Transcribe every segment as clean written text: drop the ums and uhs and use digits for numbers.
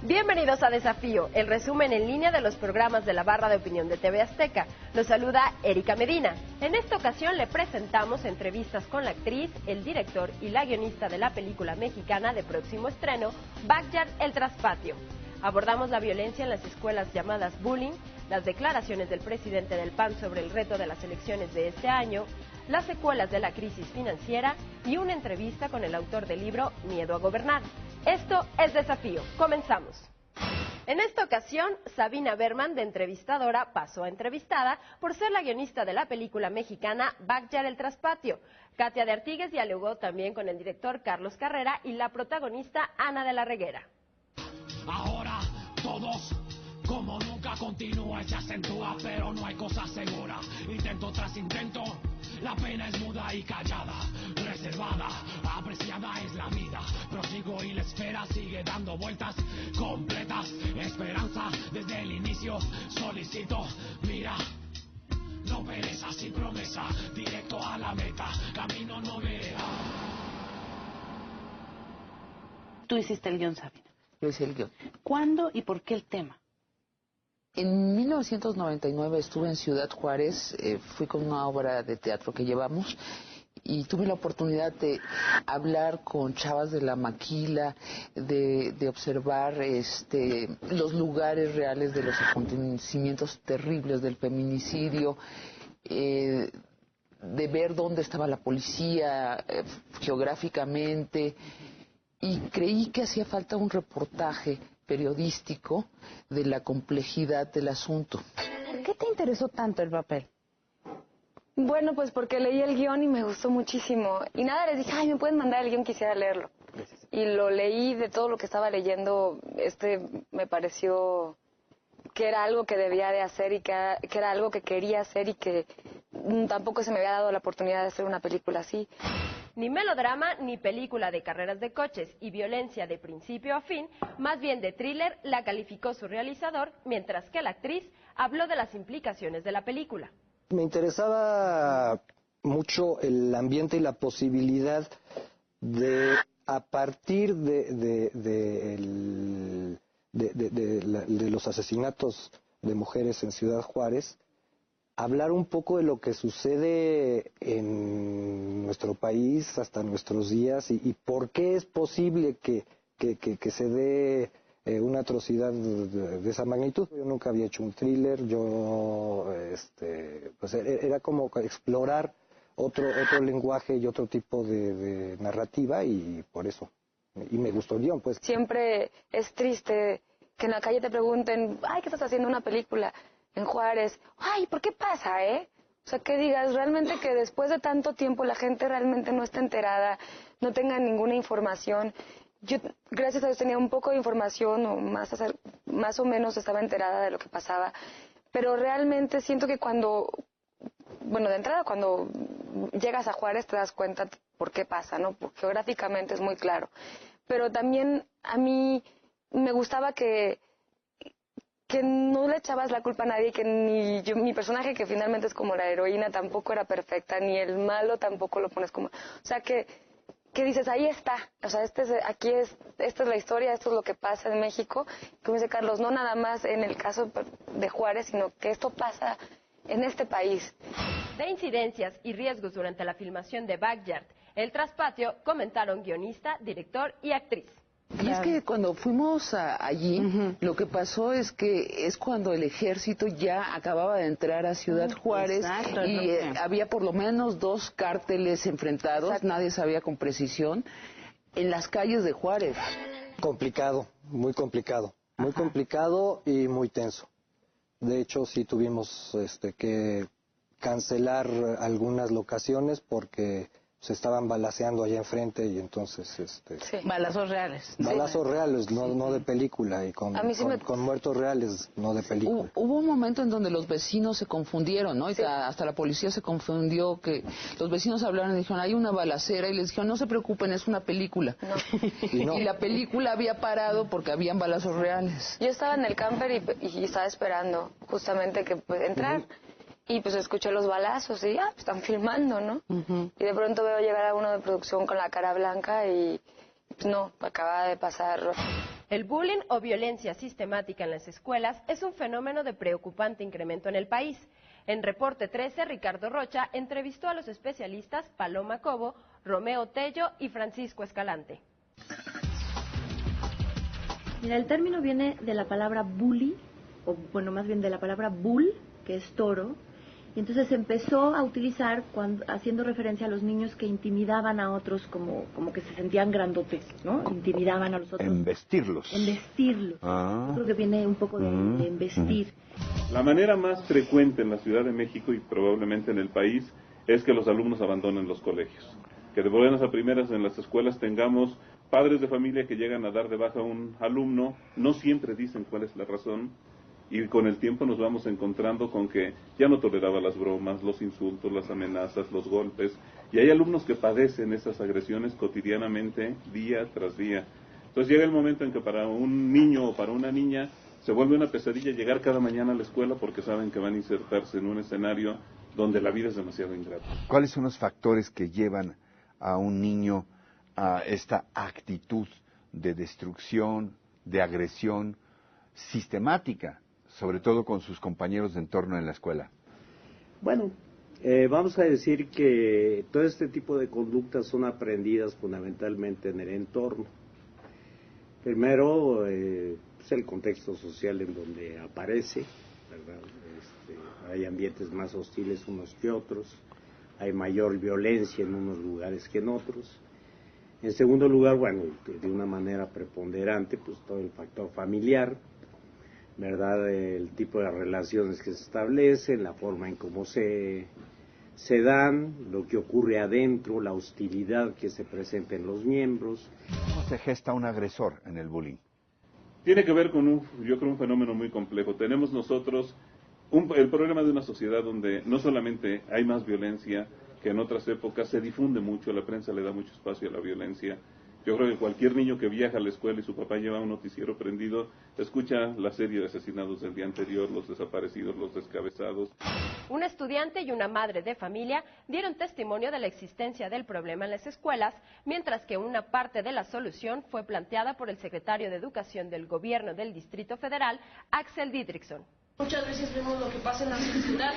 Bienvenidos a Desafío, el resumen en línea de los programas de la barra de opinión de TV Azteca. Los saluda Erika Medina. En esta ocasión le presentamos entrevistas con la actriz, el director y la guionista de la película mexicana de próximo estreno, Backyard El Traspatio. Abordamos la violencia en las escuelas llamadas bullying, las declaraciones del presidente del PAN sobre el reto de las elecciones de este año, las secuelas de la crisis financiera y una entrevista con el autor del libro Miedo a Gobernar. Esto es Desafío. Comenzamos. En esta ocasión, Sabina Berman, de entrevistadora, pasó a entrevistada por ser la guionista de la película mexicana Backyard El Traspatio. Katia de Artigues dialogó también con el director Carlos Carrera y la protagonista Ana de la Reguera. Ahora todos como nunca continúa y se acentúa, pero no hay cosa segura. Intento tras intento, la pena es muda y callada, reservada, apreciada es la vida. Prosigo y la esfera sigue dando vueltas completas. Esperanza desde el inicio, solicito, mira. No pereza sin promesa, directo a la meta, camino no vereda. Tú hiciste el guión, Sabina. Yo hice el guión. ¿Cuándo y por qué el tema? En 1999 estuve en Ciudad Juárez, fui con una obra de teatro que llevamos y tuve la oportunidad de hablar con chavas de la maquila, de observar los lugares reales de los acontecimientos terribles del feminicidio, de ver dónde estaba la policía geográficamente, y creí que hacía falta un reportaje periodístico de la complejidad del asunto. ¿Por qué te interesó tanto el papel? Bueno, pues porque leí el guión y me gustó muchísimo. Y nada, les dije, ay, ¿me pueden mandar el guión? Quisiera leerlo. Y lo leí, de todo lo que estaba leyendo, me pareció que era algo que debía de hacer y que era algo que quería hacer y que tampoco se me había dado la oportunidad de hacer una película así. Ni melodrama ni película de carreras de coches y violencia de principio a fin, más bien de thriller, la calificó su realizador, mientras que la actriz habló de las implicaciones de la película. Me interesaba mucho el ambiente y la posibilidad de, a partir de los asesinatos de mujeres en Ciudad Juárez, hablar un poco de lo que sucede en nuestro país hasta nuestros días y por qué es posible que se dé una atrocidad de esa magnitud. Yo nunca había hecho un thriller, pues era como explorar otro lenguaje y otro tipo de narrativa y por eso. Y me gustó el guión, pues. Siempre es triste que en la calle te pregunten, ay, ¿qué estás haciendo una película en Juárez? Ay, ¿por qué pasa, O sea, que digas realmente que después de tanto tiempo la gente realmente no está enterada, no tenga ninguna información. Yo, gracias a Dios, tenía un poco de información, o más o menos estaba enterada de lo que pasaba, pero realmente siento que de entrada cuando llegas a Juárez te das cuenta por qué pasa, ¿no? Porque geográficamente es muy claro. Pero también a mí me gustaba que no le echabas la culpa a nadie, que mi personaje, que finalmente es como la heroína, tampoco era perfecta, ni el malo tampoco lo pones como... O sea, que dices, ahí está, o sea, esta es la historia, esto es lo que pasa en México. Como dice Carlos, no nada más en el caso de Juárez, sino que esto pasa en este país. De incidencias y riesgos durante la filmación de Backyard El Traspatio, comentaron guionista, director y actriz. Y es que cuando fuimos allí, lo que pasó es que es cuando el ejército ya acababa de entrar a Ciudad Juárez. Exacto, y había por lo menos 2 cárteles enfrentados, exacto. Nadie sabía con precisión, en las calles de Juárez. Complicado, muy complicado, muy complicado y muy tenso. De hecho, sí tuvimos que cancelar algunas locaciones porque se estaban balaceando allá enfrente y entonces... Sí. Balazos reales. Balazos reales, no de película, y con muertos reales, no de película. Hubo un momento en donde los vecinos se confundieron, ¿no? Sí. Hasta la policía se confundió, que los vecinos hablaron y dijeron, hay una balacera, y les dijeron, no se preocupen, es una película. No. Y la película había parado porque habían balazos reales. Yo estaba en el camper y estaba esperando justamente que entrar. Y pues escuché los balazos y están filmando, ¿no? Y de pronto veo llegar a uno de producción con la cara blanca y No, acaba de pasar. El bullying o violencia sistemática en las escuelas es un fenómeno de preocupante incremento en el país. En Reporte 13, Ricardo Rocha entrevistó a los especialistas Paloma Cobo, Romeo Tello y Francisco Escalante. Mira, el término viene de la palabra bully, o bueno, más bien de la palabra bull, que es toro, y entonces se empezó a utilizar haciendo referencia a los niños que intimidaban a otros como que se sentían grandotes, ¿no? Intimidaban a los otros. Embestirlos. Embestirlos. Yo creo que viene un poco de embestir. La manera más frecuente en la Ciudad de México y probablemente en el país es que los alumnos abandonen los colegios. Que de buenas a primeras en las escuelas tengamos padres de familia que llegan a dar de baja a un alumno, no siempre dicen cuál es la razón, y con el tiempo nos vamos encontrando con que ya no toleraba las bromas, los insultos, las amenazas, los golpes, y hay alumnos que padecen esas agresiones cotidianamente, día tras día. Entonces llega el momento en que para un niño o para una niña se vuelve una pesadilla llegar cada mañana a la escuela porque saben que van a insertarse en un escenario donde la vida es demasiado ingrata. ¿Cuáles son los factores que llevan a un niño a esta actitud de destrucción, de agresión sistemática, sobre todo con sus compañeros de entorno en la escuela? Bueno, vamos a decir que todo este tipo de conductas son aprendidas fundamentalmente en el entorno. Primero, pues el contexto social en donde aparece, ¿verdad? Hay ambientes más hostiles unos que otros, hay mayor violencia en unos lugares que en otros. En segundo lugar, bueno, de una manera preponderante, pues todo el factor familiar, ¿verdad? El tipo de relaciones que se establecen, la forma en cómo se dan, lo que ocurre adentro, la hostilidad que se presenta en los miembros. ¿Cómo se gesta un agresor en el bullying? Tiene que ver con yo creo un fenómeno muy complejo. Tenemos nosotros el problema de una sociedad donde no solamente hay más violencia que en otras épocas, se difunde mucho, la prensa le da mucho espacio a la violencia. Yo creo que cualquier niño que viaja a la escuela y su papá lleva un noticiero prendido, escucha la serie de asesinados del día anterior, los desaparecidos, los descabezados. Un estudiante y una madre de familia dieron testimonio de la existencia del problema en las escuelas, mientras que una parte de la solución fue planteada por el secretario de Educación del Gobierno del Distrito Federal, Axel Didrikson. Muchas veces vemos lo que pasa en la sociedad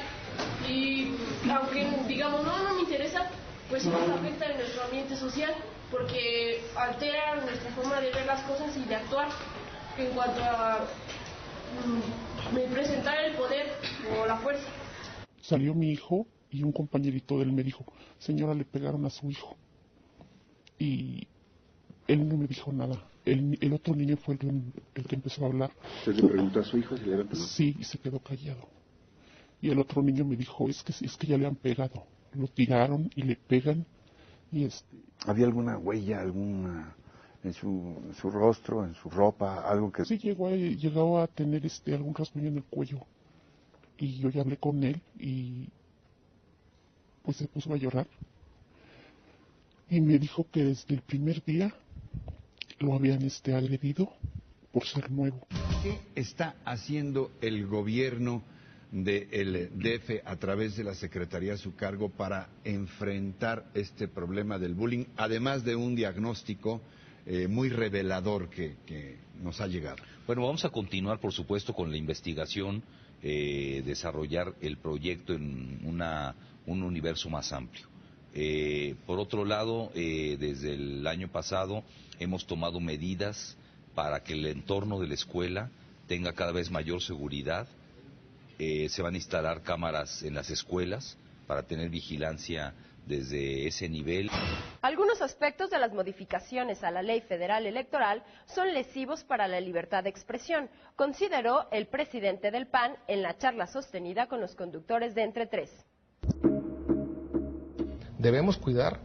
y aunque digamos no me interesa, pues sí nos afecta en nuestro ambiente social porque altera nuestra forma de ver las cosas y de actuar en cuanto a presentar el poder o la fuerza. Salió mi hijo y un compañerito de él me dijo, señora, le pegaron a su hijo. Y él no me dijo nada. El otro niño fue el que empezó a hablar. ¿Usted le preguntó a su hijo si le habían pegado? Sí, y se quedó callado. Y el otro niño me dijo, es que ya le han pegado. Lo tiraron y le pegan. Y ¿Había alguna huella, alguna en su rostro, en su ropa, algo que...? Sí, llegó a tener algún rasguño en el cuello. Y yo ya hablé con él y pues se puso a llorar. Y me dijo que desde el primer día lo habían agredido por ser nuevo. ¿Qué está haciendo el gobierno del DF a través de la Secretaría a su cargo para enfrentar este problema del bullying, además de un diagnóstico muy revelador que nos ha llegado? Bueno, vamos a continuar, por supuesto, con la investigación, desarrollar el proyecto en un universo más amplio. Por otro lado, desde el año pasado hemos tomado medidas para que el entorno de la escuela tenga cada vez mayor seguridad. Se van a instalar cámaras en las escuelas para tener vigilancia desde ese nivel. Algunos aspectos de las modificaciones a la Ley Federal Electoral son lesivos para la libertad de expresión, consideró el presidente del PAN en la charla sostenida con los conductores de Entre Tres. Debemos cuidar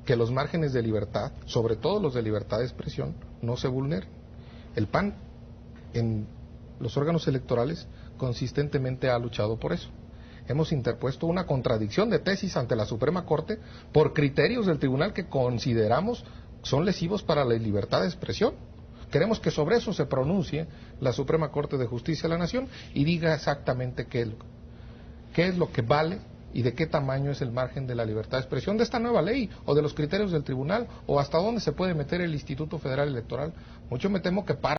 que los márgenes de libertad, sobre todo los de libertad de expresión, no se vulneren. El PAN en los órganos electorales consistentemente ha luchado por eso. Hemos interpuesto una contradicción de tesis ante la Suprema Corte por criterios del tribunal que consideramos son lesivos para la libertad de expresión. Queremos que sobre eso se pronuncie la Suprema Corte de Justicia de la Nación y diga exactamente qué es lo que vale y de qué tamaño es el margen de la libertad de expresión de esta nueva ley o de los criterios del tribunal o hasta dónde se puede meter el Instituto Federal Electoral. Mucho me temo que para